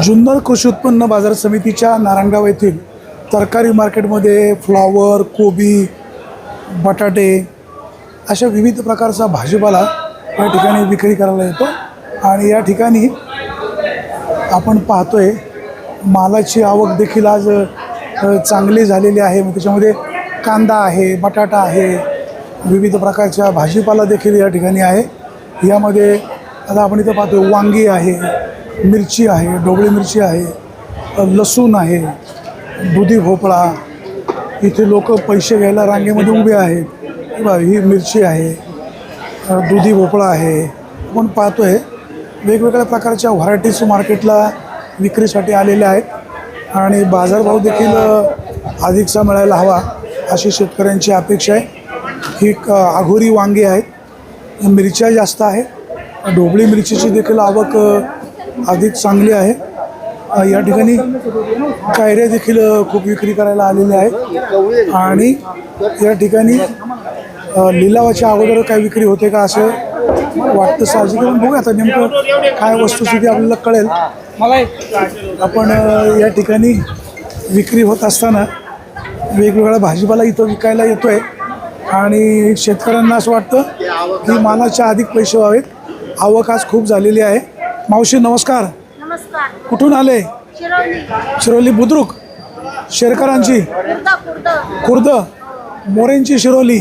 जुन्नर कृषी उत्पन्न बाजार समितीच्या नारायणगाव येथील तरकारी मार्केटमध्ये फ्लॉवर, कोबी, बटाटे अशा विविध प्रकारचा भाजीपाला या ठिकाणी विक्री करायला येतो। आणि या ठिकाणी आपण पाहतोय मालाची आवक देखील आज चांगली झालेली आहे। त्याच्यामध्ये कांदा आहे, बटाटा आहे, विविध प्रकारच्या भाजीपाला देखील या ठिकाणी आहे। यामध्ये आता आपण इथं पाहतोय वांगी आहे, मिरची आहे, ढोबळी मिरची आहे, लसूण आहे, दुधी भोपळा। इथे लोक पैसे घ्यायला रांगेमध्ये उभे आहेत। ही मिरची आहे, दुधी भोपळा आहे। आपण पाहतोय वेगवेगळ्या प्रकारच्या व्हरायटीज मार्केटला विक्रीसाठी आलेल्या आहेत आणि बाजारभाव देखील अधिकचा मिळायला हवा अशी शेतकऱ्यांची अपेक्षा आहे। ही आघोरी वांगी आहेत, मिरच्या जास्त आहे, ढोबळी मिरचीची देखील आवक अधिक चांगली आहे। या ठिकाणी कैऱ्या देखील खूप विक्री करायला आलेल्या आहेत आणि या ठिकाणी लिलावाच्या अगोदर काय विक्री होते का असं वाटतं साहजिक। पण बघूया आता नेमकं काय वस्तुस्थिती आपल्याला कळेल। आपण या ठिकाणी विक्री होत असताना वेगवेगळा भाजीपाला इथं विकायला येतोय आणि शेतकऱ्यांना असं वाटतं की मालाच्या अधिक पैसे व्हावेत। आवक आज खूप झालेली आहे। मावशी नमस्कार। नमस्कार। कुठून आले? शिरोली। शिरोली बुद्रुक, शेरकरांची खुर्द, मोरेंची शिरोली,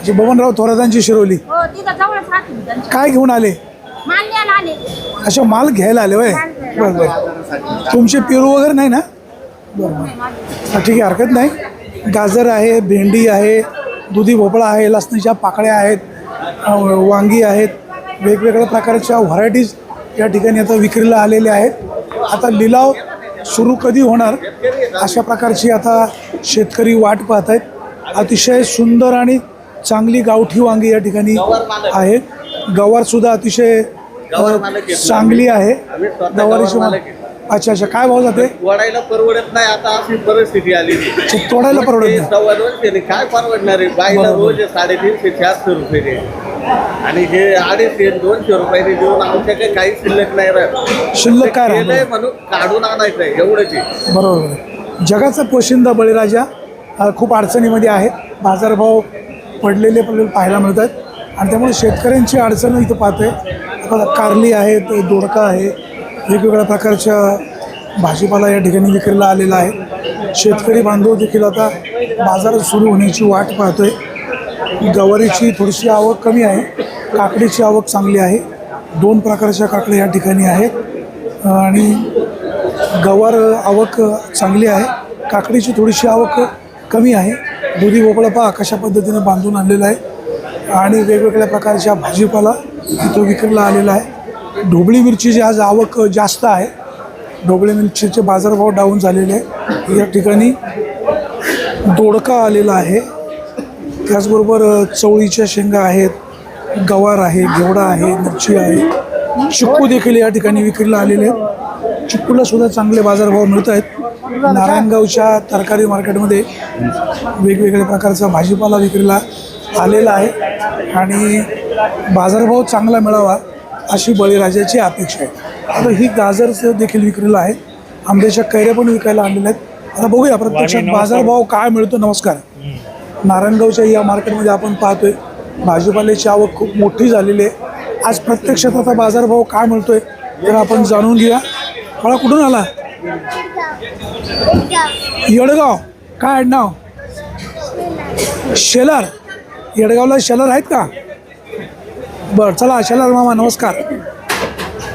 बबनराव थोरातांची शिरोली। हो तिथं जवळच राहते। काय घेऊन आले? मान्याला आले। अच्छा, माल घ्यायला आले वय? बरं बरं। तुमचे पेरू वगैरे नाही ना? बरं ठीक आहे, हरकत नाही। गाजर आहे, भेंडी आहे, दुधी भोपळा आहे, लसणीच्या पाकळ्या आहेत, वांगी आहेत, वेगवेगळ्या प्रकारच्या व्हरायटीज या ठिकाणी आता विक्रीला आलेल्या आहेत। आता लिलाव सुरू कधी होणार अशा प्रकारची आता शेतकरी वाट पाहत आहेत। अतिशय सुंदर आणि चांगली गावठी वांगी या ठिकाणी आहे। गवारसुद्धा अतिशय चांगली आहे। गवारीची अच्छा अच्छा, काय भाव जाते? तोडायला परवडत नाही आता अशी परिस्थिती आली। तोडायला परवडत नाही, काय परवडणार आहे? बाईला रोज 350 400 रुपये दे आणि हे 250 200 रुपये देऊन आमच्याकडे काही शिल्लक नाही राहत। शिल्लक काय राहणार म्हणून काढून आणायचं आहे एवढंच आहे। बरोबर। जगाचा पोशिंदा बळीराजा खूप अडचणीमध्ये आहे। बाजारभाव पडलेले पाहायला मिळत आहेत आणि त्यामुळे शेतकऱ्यांची अडचण इथं पाहतोय। कारली आहे, दोडका आहे, वेगवेगळ्या प्रकारच्या भाजीपाला या ठिकाणी विक्रीला आलेला आहे। शेतकरी बांधव देखील आता बाजारात सुरू होण्याची वाट पाहतोय। गवारीची थोडीशी आवक कमी आहे, काकडीची आवक चांगली आहे। 2 प्रकारच्या काकड्या या ठिकाणी आहेत आणि गवार आवक चांगली आहे, काकडीची थोडीशी आवक कमी आहे। दुधी भोपळा पहा कशा पद्धतीने बांधून आणलेला आहे आणि वेगवेगळ्या प्रकारच्या भाजीपाला इथं विक्रीला आलेला आहे। ढोबळी मिरचीची आज आवक जास्त आहे। ढोबळी मिरचीचे बाजारभाव डाऊन झालेले आहे। या ठिकाणी दोडका आलेला आहे, त्याचबरोबर चवळीच्या शेंगा आहेत, गवार आहे, घेवडा आहे, मिरची आहे, चिक्कू देखील या ठिकाणी विक्रीला आलेले आहेत। चिक्कूला सुद्धा चांगले बाजारभाव मिळत आहेत। नारायणगावच्या तरकारी मार्केटमध्ये वेगवेगळ्या प्रकारचा भाजीपाला विक्रीला आलेला आहे आणि बाजारभाव चांगला मिळावा अशी बळीराजाची अपेक्षा आहे। आता ही गाजर देखील विक्रीला आहे, आंब्याच्या कैऱ्या पण विकायला आणलेल्या आहेत। आता बघूया प्रत्यक्षात बाजारभाव काय मिळतो। नमस्कार। नारायणगावच्या या मार्केटमध्ये आपण पाहतोय भाजीपाल्याची आवक खूप मोठी झालेली आहे। आज प्रत्यक्षात आता बाजारभाव काय मिळतोय तर आपण जाणून घेऊया। मला कुठून आला? येडगाव। काय नाव? शेलार। येडगावला शेलार आहेत का? बरं चला, शेलार मामा नमस्कार।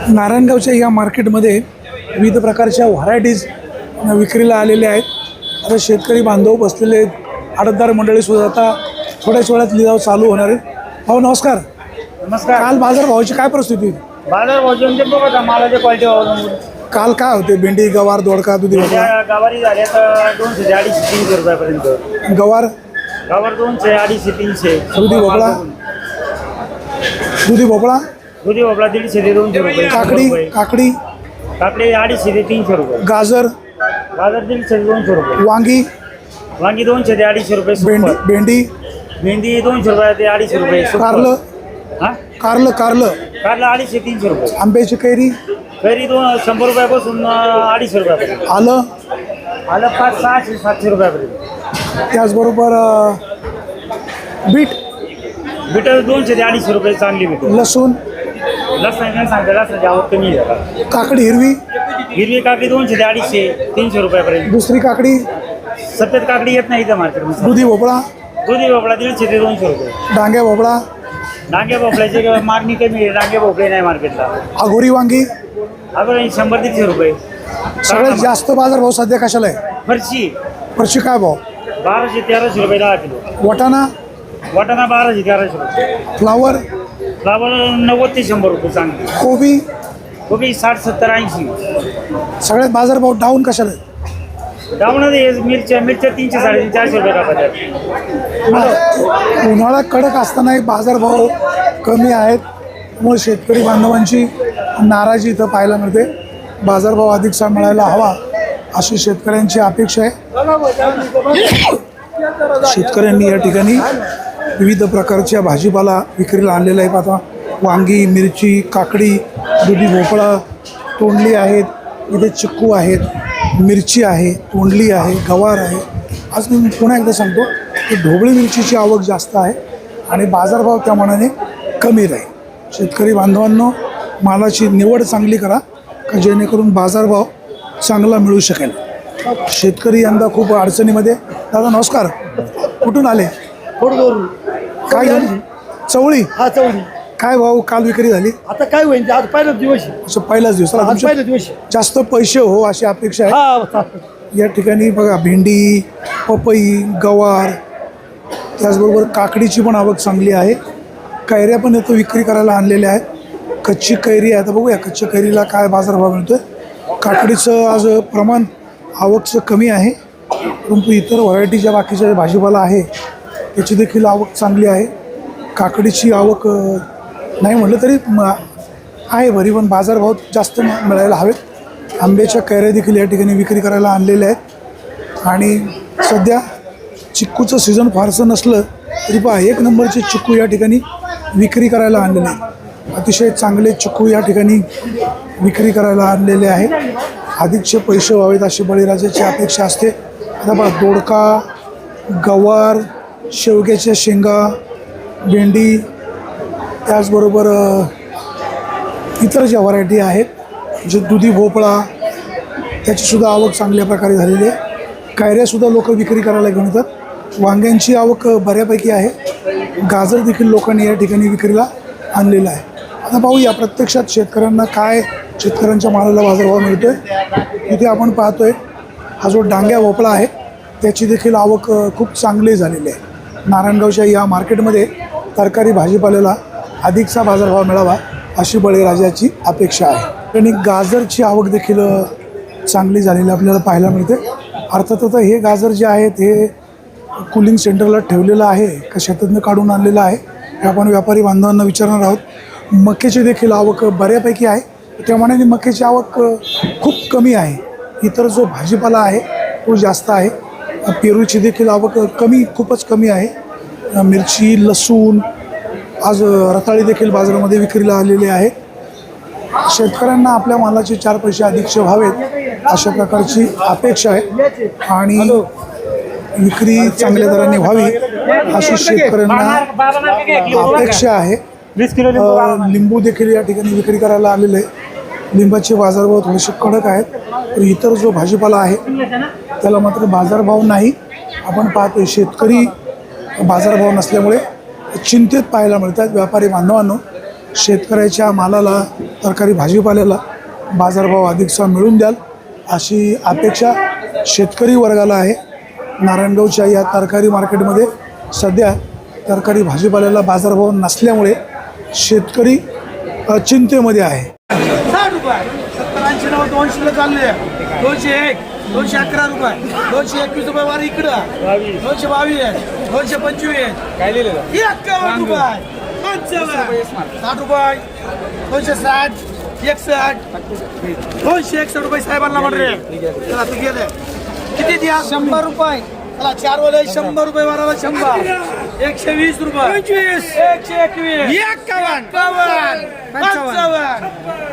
नारायणगावच्या या मार्केटमध्ये विविध प्रकारच्या व्हरायटीज विक्रीला आलेल्या आहेत। आता शेतकरी बांधव बसलेले आहेत, आडतदार मंडळीसुद्धा आता थोड्याच वेळात लिलाव चालू होणार आहे। भाऊ नमस्कार। नमस्कार। काल बाजारभावाची काय परिस्थिती होती? बाजारभाव बघा मालाच्या क्वालिटी काल काय होते? भेंडी, गवार, दोडका, दुधी भोपळा? गवारी झाल्या तर 200 ते 250 300 रुपयापर्यंत। गवार 200 250 300। दुधी भोपळा? दुधी भोपळा 150 ते 200 रुपये। काकडी? काकडी 250 ते 300 रुपये। गाजर? 150 ते 200 रुपये। वांगी? 200 ते 250 रुपये। भेंडी? भेंडी 200 रुपये ते 250 रुपये। कारलं? हां कारलं 250 ते 300 रुपये। आंब्याची कैरी? कैरी 100 रुपयापासून 250 रुपयापर्यंत. आलं आलं 500-600-700 रुपयापर्यंत. त्याचबरोबर बीट, बीट 200 ते 250 रुपये चांगली बीट. लसूण, लसण नाही सांगता, लसणाची आवक कमी आहे जरा. काकडी हिरवी, हिरवी काकडी 200 ते 250-300 रुपयापर्यंत. दुसरी काकडी, सफेद काकडी येत नाही इथं मार्केटमध्ये. दुधी भोपळा, दुधी भोपळा 150 ते 200 रुपये. डांग्या भोपळा, डांगे भोपळ्याची मागणी कमी आहे. डांगे भोपळे नाही मार्केटला. आघोरी वांगी. अगोदर 100-150 रुपये. सगळ्यात जास्त बाजारभाव सध्या कशाला आहे? फरशी फरशी काय भाव? 1200-1300 रुपये 10 किलो. वाटाणा, वाटाणा 1200-1300 रुपये. फ्लावर, फ्लावर 90 ते 100 रुपये चांगली. कोबी. कोबी 60-70-80. सगळ्यात बाजारभाव डाऊन कशाला आहे? डाऊनच मिरच्या 300-450 रुपये टाकायच्या. उन्हाळा कडक असतानाही बाजारभाव कमी आहेत, त्यामुळे शेतकरी बांधवांची नाराजी इथं पाहायला मिळते. बाजारभाव अधिकचा मिळायला हवा अशी शेतकऱ्यांची अपेक्षा आहे. शेतकऱ्यांनी या ठिकाणी विविध प्रकारच्या भाजीपाला विक्रीला आणलेला आहे. आता वांगी, मिरची, काकडी, दुधी भोपळा, तोंडली आहेत, इथे चिक्कू आहेत, मिरची आहे, तोंडली आहे, गवार आहे. आज मी पुन्हा एकदा सांगतो की ढोबळी मिरचीची आवक जास्त आहे आणि बाजारभाव त्या मानाने कमी राहील. शेतकरी बांधवांनो, मालाची निवड चांगली करा का जेणेकरून बाजारभाव चांगला मिळू शकेल. शेतकरी यंदा खूप अडचणीमध्ये. दादा नमस्कार, कुठून आले? फोडगोरून. काय झाली? चवळी. हा चवली. काय भाव काल विक्री झाली? आता काय होईल, आज पहिलाच दिवस आहे. असं पहिलाच दिवस. आज पहिला दिवस आहे. जास्त पैसे हो अशी अपेक्षा आहे. हा या ठिकाणी बघा भेंडी, पपई, गवार, त्याचबरोबर काकडीची पण आवक चांगली आहे. कैऱ्या पण इथं विक्री करायला आणलेल्या आहेत. कच्ची कैरी आहे. आता बघूया कच्च्या कैरीला काय बाजारभाव मिळतोय. काकडीचं आज प्रमाण आवकचं कमी आहे, परंतु इतर व्हरायटीच्या बाकीच्या भाजीपाला आहे त्याची देखील आवक चांगली आहे. काकडीची आवक नाही म्हटलं तरी आहे बरी, पण बाजारभाव जास्त मिळायला हवेत. आंब्याच्या कैऱ्या देखील या ठिकाणी विक्री करायला आणलेल्या आहेत. आणि सध्या चिक्कूचं सीझन फारसं नसलं तरी पहा 1 नंबरचे चिक्कू या ठिकाणी विक्री करायला आणलेले आहेत. अतिशय चांगले चिक्कू या ठिकाणी विक्री करायला आणलेले आहेत. अधिकचे पैसे व्हावेत अशी बळीराजाची अपेक्षा असते. आता बघा दोडका, गवार, शेवग्याच्या शेंगा, भेंडी, त्याचबरोबर इतर ज्या व्हरायटी आहेत जे दुधी भोपळा त्याचीसुद्धा आवक चांगल्या प्रकारे झालेली आहे. कैऱ्यासुद्धा लोक विक्री करायला घेऊन येतात. वांग्यांची आवक बऱ्यापैकी आहे. गाजर देखील लोकांनी या ठिकाणी विक्रीला आणलेलं आहे. आता पाहूया प्रत्यक्षात शेतकऱ्यांच्या मालाला बाजारभाव मिळतो आहे. इथे आपण पाहतोय हा जो डांग्या भोपळा आहे त्याची देखील आवक खूप चांगली झालेली आहे. नारायणगावच्या या मार्केटमध्ये तरकारी भाजीपाल्याला अधिकचा बाजारभाव मिळावा अशी बळीराजाची अपेक्षा आहे. आणि गाजरची आवक देखील चांगली झालेली आपल्याला पाहायला मिळते. अर्थात आता हे गाजर जे आहेत हे कूलिंग सेंटरला ठेवलेलं आहे का शेतातनं काढून आणलेलं आहे हे आपण व्यापारी बांधवांना विचारणार आहोत. मक्याची देखील आवक बऱ्यापैकी आहे. त्यामानाने मक्याची आवक खूप कमी आहे. इतर जो भाजीपाला आहे तो जास्त आहे. पेरूची देखील आवक खूपच कमी आहे. मिरची, लसूण, आज रताळी देखील बाजारामध्ये विक्रीला आलेली आहे. शेतकऱ्यांना आपल्या मालाचे 4 पैसे अधिकचे व्हावेत अशा प्रकारची अपेक्षा आहे आणि विक्री चांगल्या दराने व्हावी अशी शेतकऱ्यांना अपेक्षा आहे. 20 किलो लिंबू देखील या ठिकाणी विक्री करायला आलेले आहे. लिंबाचे बाजारभाव थोडेसे कडक आहेत. तर इतर जो भाजीपाला आहे त्याला मात्र बाजारभाव नाही. आपण पाहतोय शेतकरी बाजारभाव नसल्यामुळे चिंतेत पाहायला मिळतात. व्यापारी बांधवांनो, शेतकऱ्याच्या मालाला, तरकारी भाजीपाल्याला बाजारभाव अधिकचा मिळून द्याल अशी अपेक्षा शेतकरी वर्गाला आहे. नारायणगावच्या या तरकारी मार्केटमध्ये सध्या तरकारी भाजीपाल्याला बाजारभाव नसल्यामुळे शेतकरी चिंतेमध्ये आहे. 60 रुपये 70-80 नाव 200 चालले. 201, 211 रुपये, 221 रुपये वार इकडं, 222, 225 काय लिहिलेलं 51 रुपये, 60 रुपये, 260, 61, 261 रुपये साहेबांना म्हणले. चला तू गेले किती द्या? 100 रुपये. चला 4 वाले 100 रुपये वाराला 100, 120 रुपये, 25, 121, 51, 52, 55,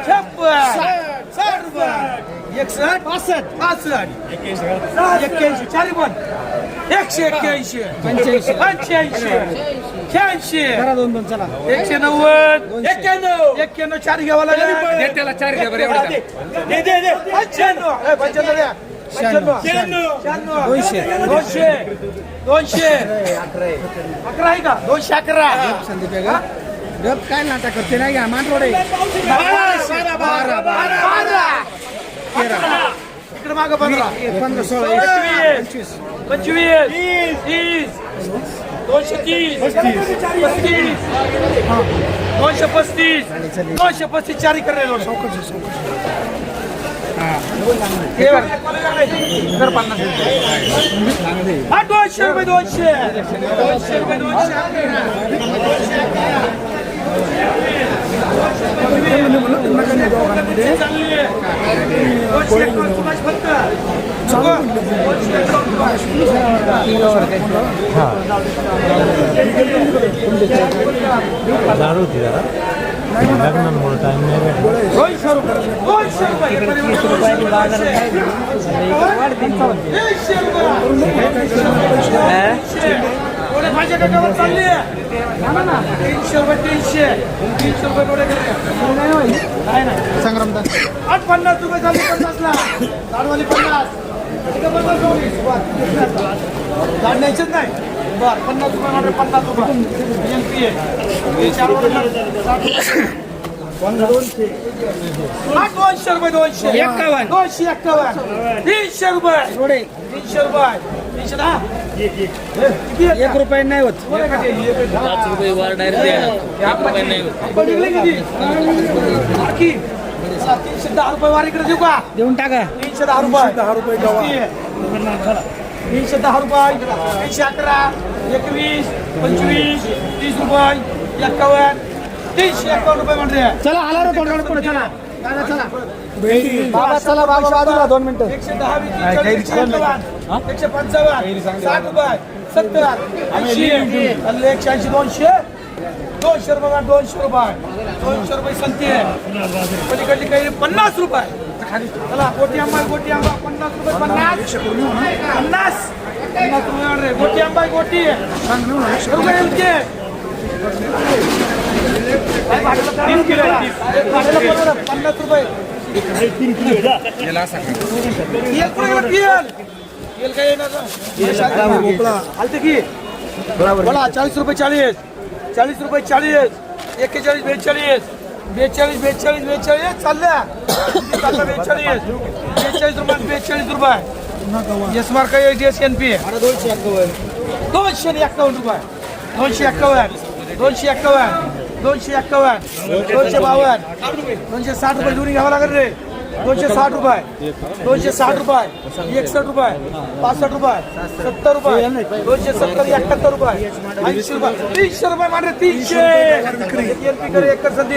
56, 60 रुपये 61 65 81 चारी पण 181 85 86 190 91 चार घ्यावा लागेल त्याला चार घ्या बरं दे 95 द्या 200 11 आहे का 211 काय नाटक करते नाही घ्या मानवडे 12 इकडे मागं 15 15 16 25 30 235 चारी करणे ₹200 माझ्या काकावर चालली 300 रुपये संग्रामदा 50 रुपये झाले 50 ला झाडवाली 50 झाड न्यायचंच नाही बर 50 रुपये 50 रुपये MP आहे 200 रुपये 251 300 रुपये 310 1 रुपये नाही होत 5 रुपये वर बाकी 310 रुपये वार इकडे देऊ का देऊन टाका 310 रुपये गव्हा 310 रुपये 311 21 25 30 रुपये 51 351 रुपये म्हणते चला आला रे तोंडाकडे पुढे चला दादा चला बाबा चला बाबा बाजूला 2 मिनिटं 110 155 60 रुपये 70 80 180 200 रुपये 200 रुपये संती पलीकडली काही 50 रुपये चला गोटी आंबा 50 रुपये 50 रुपये गोटी आंबा गोटी रुपये 3 किलो 50 रुपये 3 किलो आलते की बोला 40 रुपये 40 रुपये 40 41 42 चालल्या 42 रुपये एस मार्क DSNP 251 रुपये 251 252 260 रुपये जुनी घ्यावं लागेल रे 260 रुपये 61 रुपये 65 रुपये 70 रुपये 270 71 रुपये 80 रुपये 300 रुपये मान रे 300 एकर संधी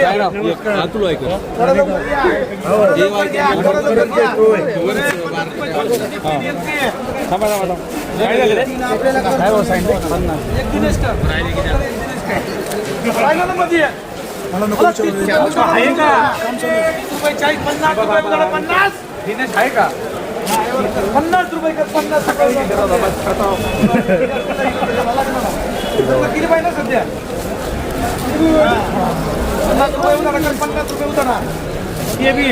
मला नको विचारू. आहे का 40 50 रुपये 50 आहे का 50 रुपये कर 50 किती पाहिजे सध्या 50 रुपये उतारा कर 50 रुपये उतारा हे बी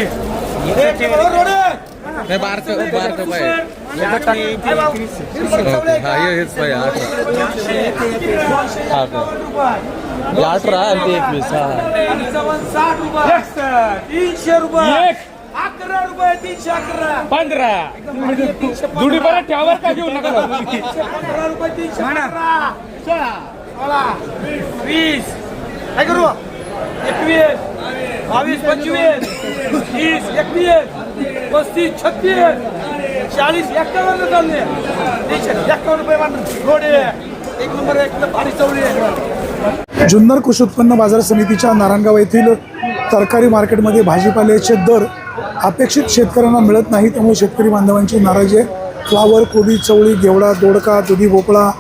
अठरा आणि 21 60 रुपये 300 रुपये 11 रुपये 311 15 दुडी परत ठेवा का घेऊ नका 15 रुपये 311 16 20 काय करू 21 22 25 30 21 35 36 40 51 चालले 51 रुपये घोडे एक नंबर एक भारी चवळी आहे. जुन्नर कृषी उत्पन्न बाजार समितीच्या नारायणगाव येथील तरकारी मार्केटमध्ये भाजीपाल्याचे दर अपेक्षित शेतकऱ्यांना मिळत नाही, त्यामुळे शेतकरी बांधवांची नाराजी आहे. फ्लावर, कोबी, चवळी, घेवडा, दोडका, दुधी भोपळा,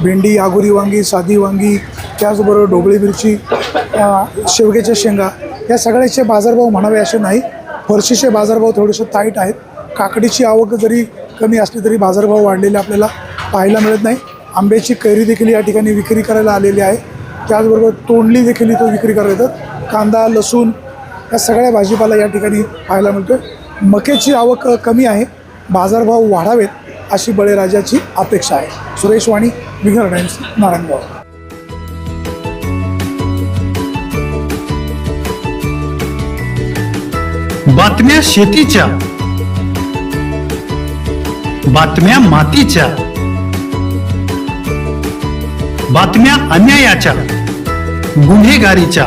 भेंडी, आगुरी वांगी, साधी वांगी, त्याचबरोबर ढोबळी मिरची, शेवग्याच्या शेंगा या सगळ्याचे बाजारभाव म्हणावे असे नाही. फरशीचे बाजारभाव थोडेसे टाईट आहेत. काकडीची आवक जरी कमी असली तरी बाजारभाव वाढलेले आपल्याला पाहायला मिळत नाही. आंब्याची कैरी देखील या ठिकाणी विक्री करायला आलेली आहे. त्याचबरोबर तोंडली देखील इथं विक्री करायला येतात. कांदा, लसूण या सगळ्या भाजीपाला या ठिकाणी पाहायला मिळतो. मक्याची आवक कमी आहे. बाजारभाव वाढावेत अशी बळीराजाची अपेक्षा आहे. सुरेश वाणी, विघ्नर टाइम्स, नारायणगाव. बातम्या शेतीच्या, बातम्या मातीच्या, बातम्या अन्यायाच्या, गुन्हेगारीच्या,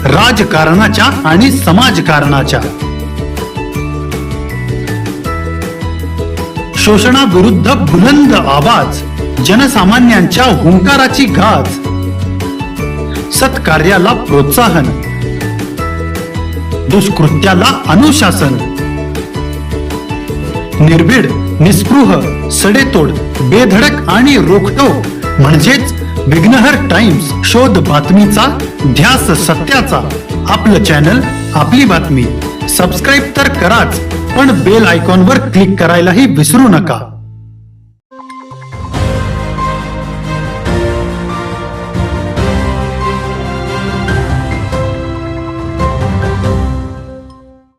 राजकारणाच्या आणि समाजकारणाच्या, शोषणाविरुद्ध बुलंद आवाज, जनसामान्यांच्या हुंकाराची गाज, सत्कार्याला प्रोत्साहन, दुष्कृत्याला अनुशासन, निर्भीड, निस्पृह, सडेतोड, बेधडक आणि रोखटोक म्हणजेच विघ्नहर टाइम्स. शोध बातमीचा, ध्यास सत्याचा. आपलं चॅनल, आपली बातमी. सबस्क्राईब तर कराच, पण बेल आयकॉनवर क्लिक करायलाही विसरू नका.